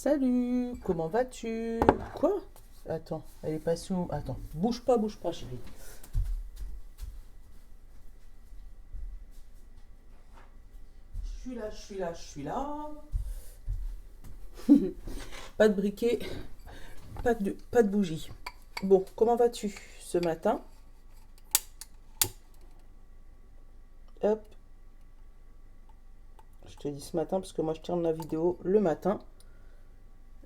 Salut, comment vas-tu? Quoi? Attends, elle est passée où? Attends, bouge pas, chérie. Je suis là, je suis là, je suis là. Pas de briquet, pas de bougie. Bon, comment vas-tu ce matin? Hop, je te dis ce matin parce que moi je tourne la vidéo le matin.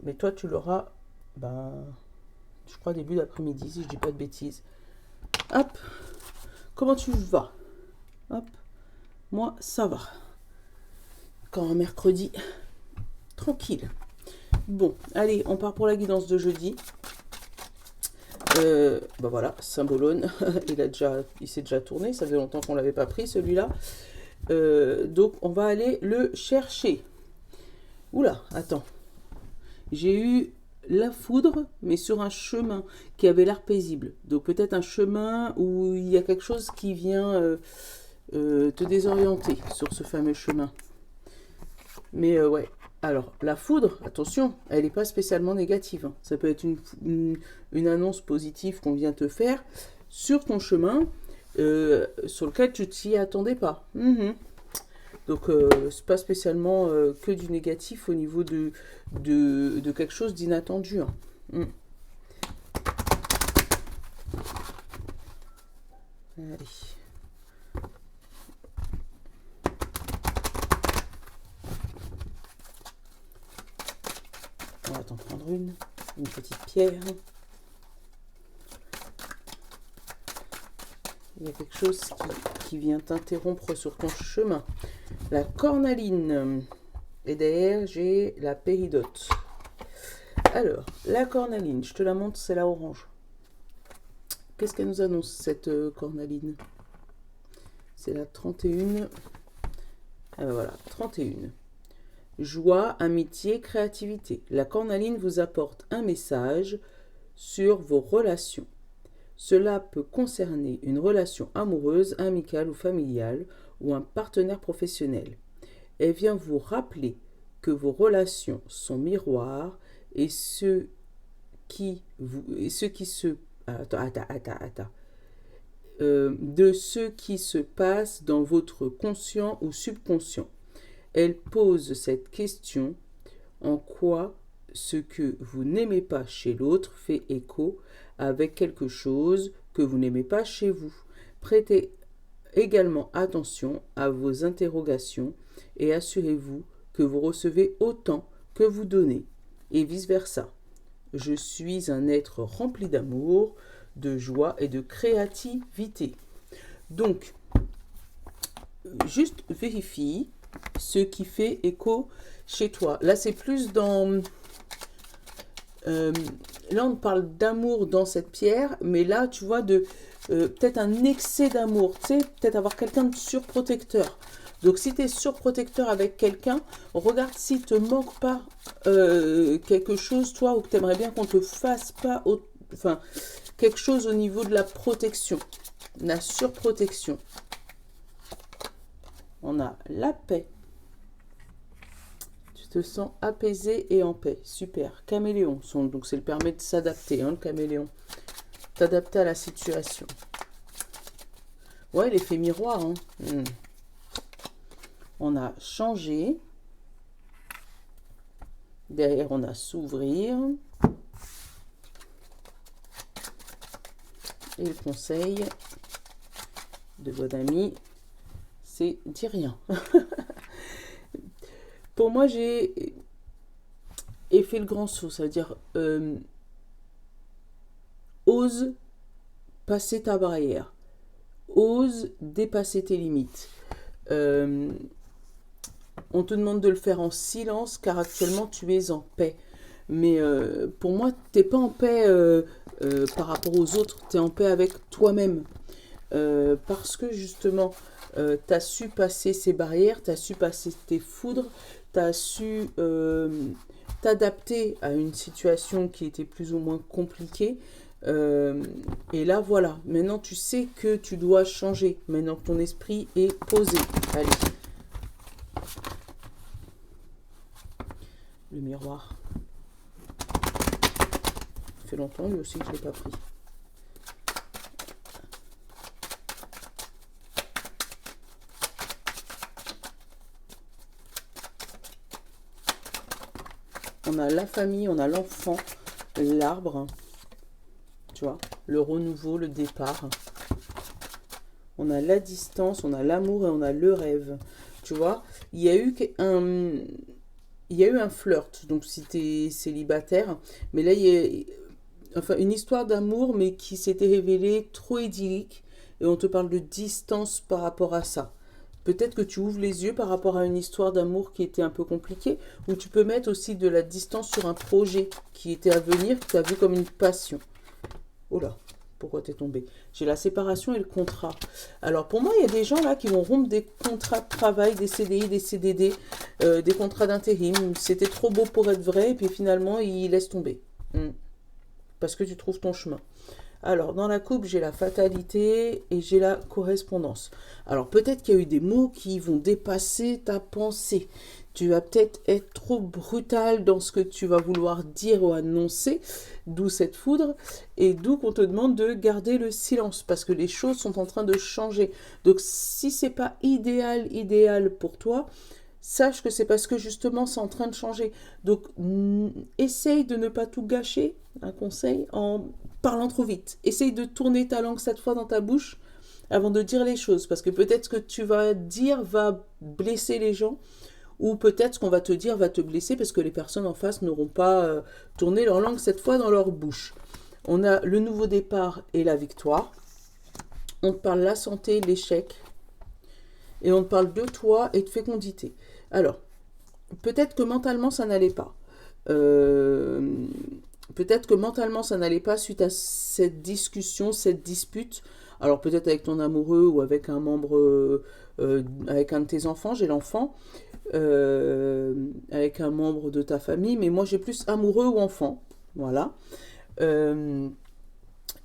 Mais toi tu l'auras, ben, je crois début d'après-midi si je dis pas de bêtises. Hop, comment tu vas? Hop, moi ça va. Quand un mercredi, tranquille. Bon, allez, on part pour la guidance de jeudi. Bah voilà, Symbolone, il s'est déjà tourné, ça fait longtemps qu'on l'avait pas pris celui-là. Donc on va aller le chercher. Oula, attends. J'ai eu la foudre, mais sur un chemin qui avait l'air paisible. Donc peut-être un chemin où il y a quelque chose qui vient te désorienter sur ce fameux chemin. Mais ouais. Alors, la foudre, attention, elle n'est pas spécialement négative, hein. Ça peut être une annonce positive qu'on vient te faire sur ton chemin, sur lequel tu t'y attendais pas. Donc, c'est pas spécialement que du négatif au niveau de quelque chose d'inattendu, hein. Allez. On va t'en prendre une petite pierre. Il y a quelque chose qui vient t'interrompre sur ton chemin. La cornaline. Et derrière, j'ai la péridote. Alors, la cornaline, je te la montre, c'est la orange. Qu'est-ce qu'elle nous annonce, cette cornaline? C'est la 31. Ah ben voilà, 31. Joie, amitié, créativité. La cornaline vous apporte un message sur vos relations. Cela peut concerner une relation amoureuse, amicale ou familiale ou un partenaire professionnel. Elle vient vous rappeler que vos relations sont miroirs et ce qui se de ce qui se passe dans votre conscient ou subconscient. Elle pose cette question: en quoi ce que vous n'aimez pas chez l'autre fait écho avec quelque chose que vous n'aimez pas chez vous? Prêtez également attention à vos interrogations et assurez-vous que vous recevez autant que vous donnez, et vice-versa. Je suis un être rempli d'amour, de joie et de créativité. Donc, juste vérifie ce qui fait écho chez toi. Là, c'est plus dans... là, on parle d'amour dans cette pierre, mais là, tu vois, de peut-être un excès d'amour. Tu sais, peut-être avoir quelqu'un de surprotecteur. Donc, si tu es surprotecteur avec quelqu'un, regarde s'il te manque pas quelque chose, toi, ou que tu aimerais bien qu'on te fasse pas... Enfin, quelque chose au niveau de la protection. La surprotection. On a la paix. Tu te sens apaisé et en paix. Super. Caméléon. Donc, c'est le permet de s'adapter, hein, le caméléon. T'adapter à la situation. Ouais, l'effet miroir. Hein. On a changé. Derrière, on a s'ouvrir. Et le conseil de bon ami, c'est dis rien. Pour moi, j'ai fait le grand saut, c'est-à-dire ose passer ta barrière, ose dépasser tes limites. On te demande de le faire en silence car actuellement tu es en paix. Mais pour moi, tu n'es pas en paix par rapport aux autres, tu es en paix avec toi-même. Parce que justement, tu as su passer ces barrières, tu as su passer tes foudres, tu as su t'adapter à une situation qui était plus ou moins compliquée. Et là, voilà. Maintenant, tu sais que tu dois changer. Maintenant que ton esprit est posé. Allez. Le miroir. fait longtemps, lui aussi, que je ne l'ai pas pris. On a la famille, on a l'enfant, l'arbre, tu vois, le renouveau, le départ. On a la distance, on a l'amour et on a le rêve. Tu vois, il y a eu un flirt, donc si tu es célibataire, mais là, il y a enfin, une histoire d'amour, mais qui s'était révélée trop idyllique, et on te parle de distance par rapport à ça. Peut-être que tu ouvres les yeux par rapport à une histoire d'amour qui était un peu compliquée, ou tu peux mettre aussi de la distance sur un projet qui était à venir, que tu as vu comme une passion. Oh là, pourquoi t'es tombé? J'ai la séparation et le contrat. Alors pour moi, il y a des gens là qui vont rompre des contrats de travail, des CDI, des CDD, des contrats d'intérim. C'était trop beau pour être vrai, et puis finalement, ils laissent tomber. Parce que tu trouves ton chemin. Alors, dans la coupe, j'ai la fatalité et j'ai la correspondance. Alors, peut-être qu'il y a eu des mots qui vont dépasser ta pensée. Tu vas peut-être être trop brutal dans ce que tu vas vouloir dire ou annoncer, d'où cette foudre, et d'où qu'on te demande de garder le silence, parce que les choses sont en train de changer. Donc, si c'est pas idéal pour toi, sache que c'est parce que justement c'est en train de changer. Donc, essaye de ne pas tout gâcher, un conseil, en parlant trop vite. Essaye de tourner ta langue cette fois dans ta bouche avant de dire les choses, parce que peut-être ce que tu vas dire va blesser les gens, ou peut-être ce qu'on va te dire va te blesser parce que les personnes en face n'auront pas tourné leur langue cette fois dans leur bouche. On a le nouveau départ et la victoire. On te parle de la santé, l'échec. Et on te parle de toi et de fécondité. Alors, peut-être que mentalement, ça n'allait pas. Peut-être que mentalement, ça n'allait pas suite à cette discussion, cette dispute. Alors, peut-être avec ton amoureux ou avec un membre, avec un de tes enfants, j'ai l'enfant, avec un membre de ta famille, mais moi, j'ai plus amoureux ou enfant. Voilà.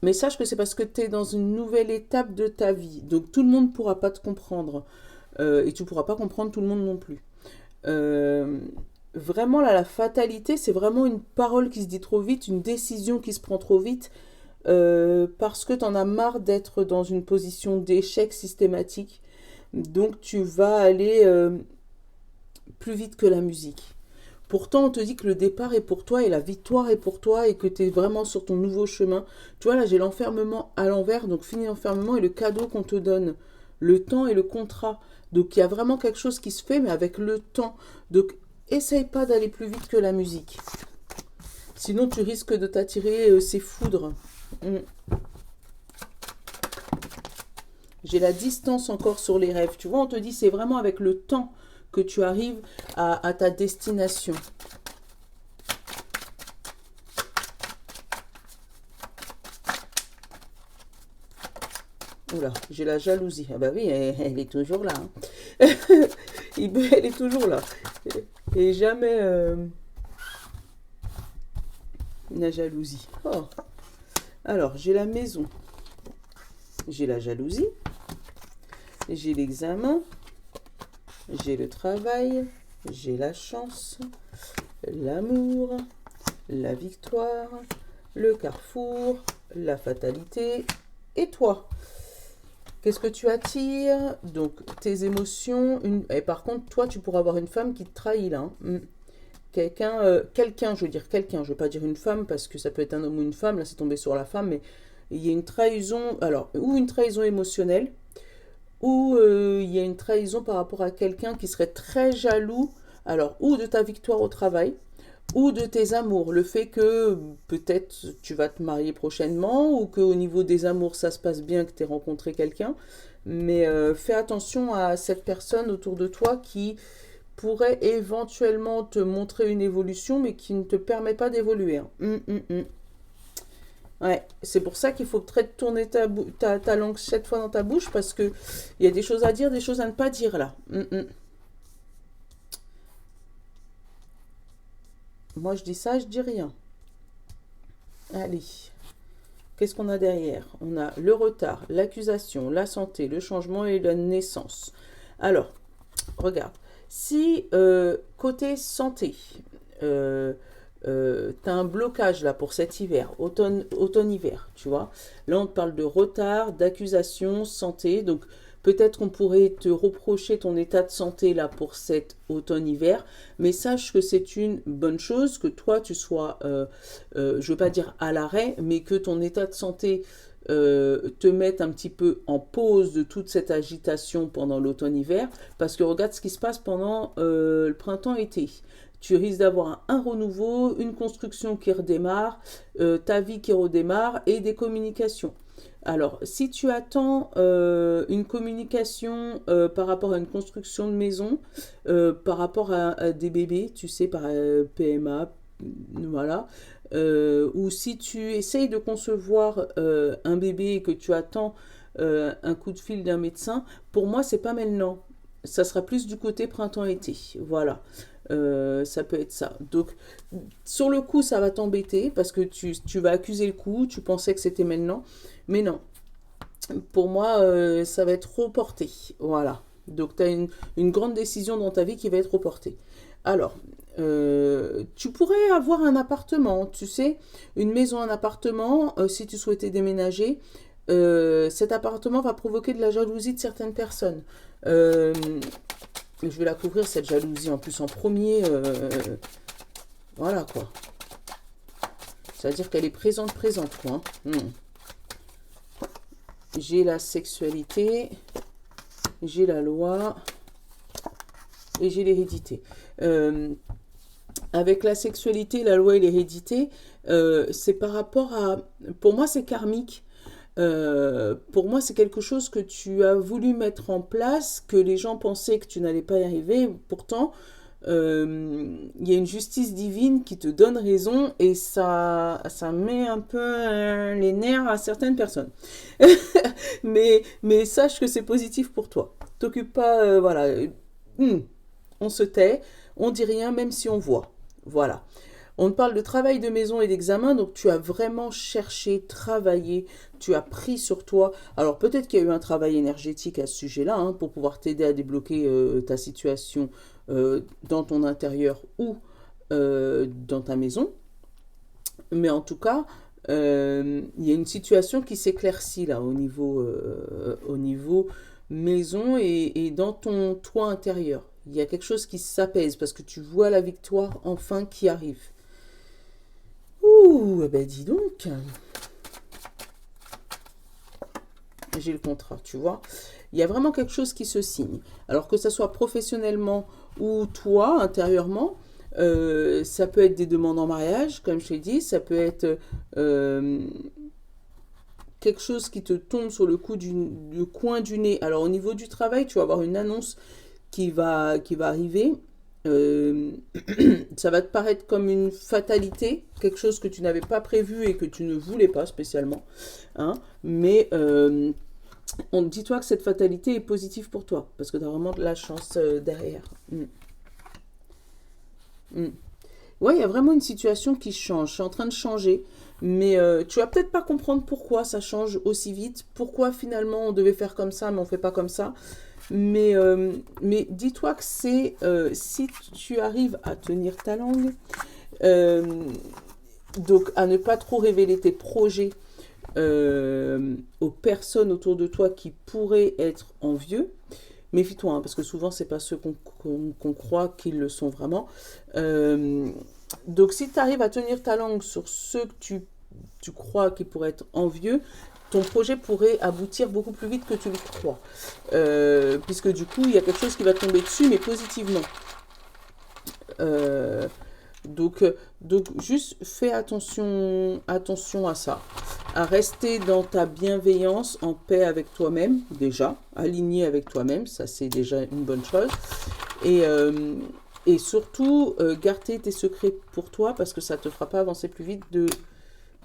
Mais sache que c'est parce que tu es dans une nouvelle étape de ta vie. Donc, tout le monde ne pourra pas te comprendre. Et tu ne pourras pas comprendre tout le monde non plus. Vraiment, là, la fatalité, c'est vraiment une parole qui se dit trop vite, une décision qui se prend trop vite, parce que tu en as marre d'être dans une position d'échec systématique. Donc, tu vas aller plus vite que la musique. Pourtant, on te dit que le départ est pour toi et la victoire est pour toi et que tu es vraiment sur ton nouveau chemin. Tu vois, là, j'ai l'enfermement à l'envers, donc fini l'enfermement et le cadeau qu'on te donne, le temps et le contrat. Donc, il y a vraiment quelque chose qui se fait, mais avec le temps. Donc, essaye pas d'aller plus vite que la musique. Sinon, tu risques de t'attirer ces foudres. J'ai la distance encore sur les rêves. Tu vois, on te dit c'est vraiment avec le temps que tu arrives à ta destination. Oula, j'ai la jalousie. Ah bah oui, elle est toujours là. Hein. Elle est toujours là. Et jamais la jalousie. Oh. Alors, j'ai la maison. J'ai la jalousie. J'ai l'examen. J'ai le travail. J'ai la chance. L'amour. La victoire. Le carrefour. La fatalité. Et toi? Qu'est-ce que tu attires? Donc, tes émotions. Et par contre, toi, tu pourras avoir une femme qui te trahit là. Hein. Quelqu'un, je veux dire quelqu'un, je ne veux pas dire une femme, parce que ça peut être un homme ou une femme, là c'est tombé sur la femme, mais il y a une trahison, alors, ou une trahison émotionnelle, ou il y a une trahison par rapport à quelqu'un qui serait très jaloux, alors, ou de ta victoire au travail, ou de tes amours, le fait que peut-être tu vas te marier prochainement, ou qu'au niveau des amours ça se passe bien, que tu aies rencontré quelqu'un, mais fais attention à cette personne autour de toi qui pourrait éventuellement te montrer une évolution, mais qui ne te permet pas d'évoluer. Hein. Ouais, c'est pour ça qu'il faut peut-être tourner ta langue 7 fois dans ta bouche, parce que il y a des choses à dire, des choses à ne pas dire là. Moi, je dis ça, je dis rien. Allez. Qu'est-ce qu'on a derrière? On a le retard, l'accusation, la santé, le changement et la naissance. Alors, regarde. Si côté santé, tu as un blocage là pour cet hiver, automne-hiver, tu vois. Là, on te parle de retard, d'accusation, santé. Donc, peut-être on pourrait te reprocher ton état de santé là pour cet automne-hiver, mais sache que c'est une bonne chose que toi tu sois, je ne veux pas dire à l'arrêt, mais que ton état de santé te mette un petit peu en pause de toute cette agitation pendant l'automne-hiver, parce que regarde ce qui se passe pendant le printemps-été. Tu risques d'avoir un renouveau, une construction qui redémarre, ta vie qui redémarre et des communications. Alors, si tu attends une communication par rapport à une construction de maison, par rapport à des bébés, tu sais, par PMA, voilà, ou si tu essayes de concevoir un bébé et que tu attends un coup de fil d'un médecin, pour moi, c'est pas maintenant. Ça sera plus du côté printemps-été. Voilà. Ça peut être ça. Donc, sur le coup, ça va t'embêter parce que tu vas accuser le coup. Tu pensais que c'était maintenant. Mais non. Pour moi, ça va être reporté. Voilà. Donc, tu as une grande décision dans ta vie qui va être reportée. Alors, tu pourrais avoir un appartement, tu sais, une maison, un appartement, si tu souhaitais déménager. Cet appartement va provoquer de la jalousie de certaines personnes. Je vais la couvrir, cette jalousie, en plus en premier. Voilà, quoi. C'est-à-dire qu'elle est présente, quoi. J'ai la sexualité, j'ai la loi et j'ai l'hérédité. Avec la sexualité, la loi et l'hérédité, c'est par rapport à... Pour moi, c'est karmique. Pour moi, c'est quelque chose que tu as voulu mettre en place, que les gens pensaient que tu n'allais pas y arriver. Pourtant, il y a une justice divine qui te donne raison et ça met un peu les nerfs à certaines personnes. mais sache que c'est positif pour toi. T'occupe pas, voilà. On se tait, on dit rien même si on voit. Voilà. On parle de travail de maison et d'examen, donc tu as vraiment cherché, travaillé, tu as pris sur toi. Alors peut-être qu'il y a eu un travail énergétique à ce sujet-là, hein, pour pouvoir t'aider à débloquer ta situation dans ton intérieur ou dans ta maison. Mais en tout cas, il y a une situation qui s'éclaircit là au niveau maison et dans ton toit intérieur. Il y a quelque chose qui s'apaise parce que tu vois la victoire enfin qui arrive. Ouh, ben dis donc. J'ai le contrat, tu vois. Il y a vraiment quelque chose qui se signe. Alors que ça soit professionnellement ou toi, intérieurement, ça peut être des demandes en mariage, comme je t'ai dit. Ça peut être quelque chose qui te tombe sur le coin du nez. Alors au niveau du travail, tu vas avoir une annonce qui va arriver. Ça va te paraître comme une fatalité, quelque chose que tu n'avais pas prévu et que tu ne voulais pas spécialement, hein, mais dis-toi que cette fatalité est positive pour toi, parce que tu as vraiment de la chance derrière. Ouais, il y a vraiment une situation qui change, c'est en train de changer, mais tu vas peut-être pas comprendre pourquoi ça change aussi vite, pourquoi finalement on devait faire comme ça, mais on fait pas comme ça. Mais dis-toi que c'est si tu arrives à tenir ta langue, donc à ne pas trop révéler tes projets aux personnes autour de toi qui pourraient être envieux. Méfie-toi, hein, parce que souvent c'est pas ceux qu'on croit qu'ils le sont vraiment. Donc si tu arrives à tenir ta langue sur ceux que tu crois qui pourraient être envieux, ton projet pourrait aboutir beaucoup plus vite que tu le crois. Puisque du coup, il y a quelque chose qui va tomber dessus, mais positivement. Donc, juste fais attention à ça. À rester dans ta bienveillance, en paix avec toi-même, déjà. Aligné avec toi-même, ça c'est déjà une bonne chose. Et surtout, garder tes secrets pour toi, parce que ça ne te fera pas avancer plus vite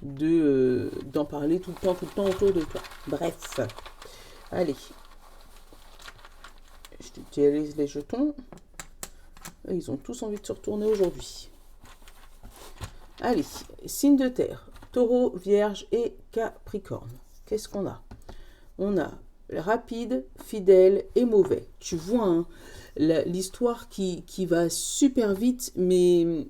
d'en parler tout le temps autour de toi. Bref, allez, je t'utilise les jetons. Ils ont tous envie de se retourner aujourd'hui. Allez, signe de terre, taureau, vierge et capricorne. Qu'est-ce qu'on a? On a rapide, fidèle et mauvais. Tu vois, hein, l'histoire qui va super vite, mais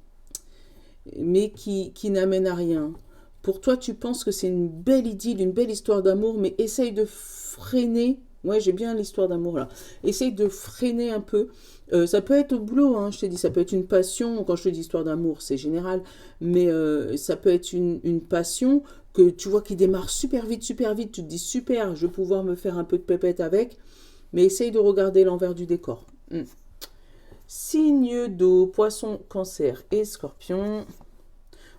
mais qui n'amène à rien. Pour toi, tu penses que c'est une belle idylle, une belle histoire d'amour, mais essaye de freiner. Ouais, j'ai bien l'histoire d'amour là. Essaye de freiner un peu. Ça peut être au boulot, hein, je t'ai dit, ça peut être une passion. Quand je te dis histoire d'amour, c'est général, mais ça peut être une passion que tu vois qui démarre super vite, super vite. Tu te dis super, je vais pouvoir me faire un peu de pépette avec, mais essaye de regarder l'envers du décor. Signe d'eau, poisson, cancer et scorpion.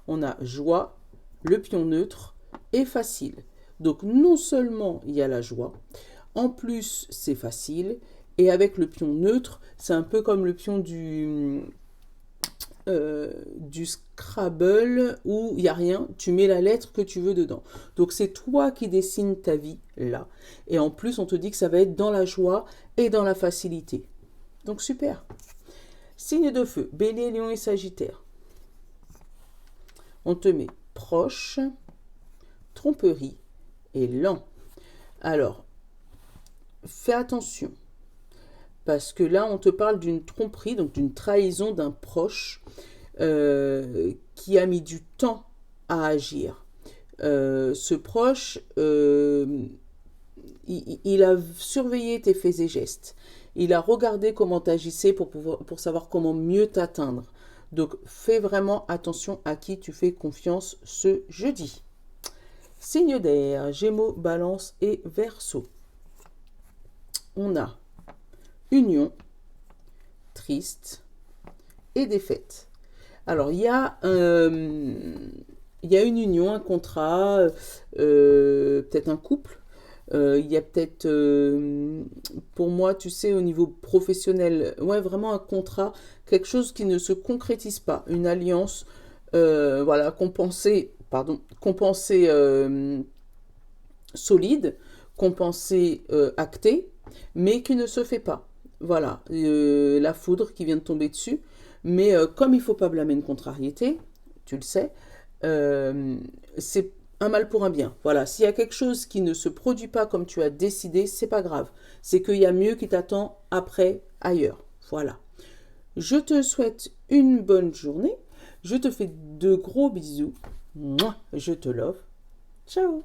On a joie, le pion neutre et facile. Donc non seulement il y a la joie, en plus c'est facile, et avec le pion neutre, c'est un peu comme le pion du Scrabble où il n'y a rien, tu mets la lettre que tu veux dedans. Donc c'est toi qui dessines ta vie là. Et en plus on te dit que ça va être dans la joie et dans la facilité. Donc super. Signe de feu, Bélier, Lion et Sagittaire. On te met proche, tromperie et lent. Alors, fais attention. Parce que là, on te parle d'une tromperie, donc d'une trahison d'un proche qui a mis du temps à agir. Ce proche, il a surveillé tes faits et gestes. Il a regardé comment tu agissais pour savoir comment mieux t'atteindre. Donc, fais vraiment attention à qui tu fais confiance ce jeudi. Signe d'air, Gémeaux, Balance et Verseau. On a union, triste et défaite. Alors, il y a une union, un contrat, peut-être un couple. Il y a peut-être, pour moi, tu sais, au niveau professionnel, ouais, vraiment un contrat, quelque chose qui ne se concrétise pas, une alliance, voilà, compensée, solide, compensée, actée, mais qui ne se fait pas. Voilà, la foudre qui vient de tomber dessus, mais comme il ne faut pas blâmer une contrariété, tu le sais, c'est un mal pour un bien. Voilà, s'il y a quelque chose qui ne se produit pas comme tu as décidé, c'est pas grave. C'est qu'il y a mieux qui t'attend après, ailleurs. Voilà. Je te souhaite une bonne journée. Je te fais de gros bisous. Mouah, je te love. Ciao.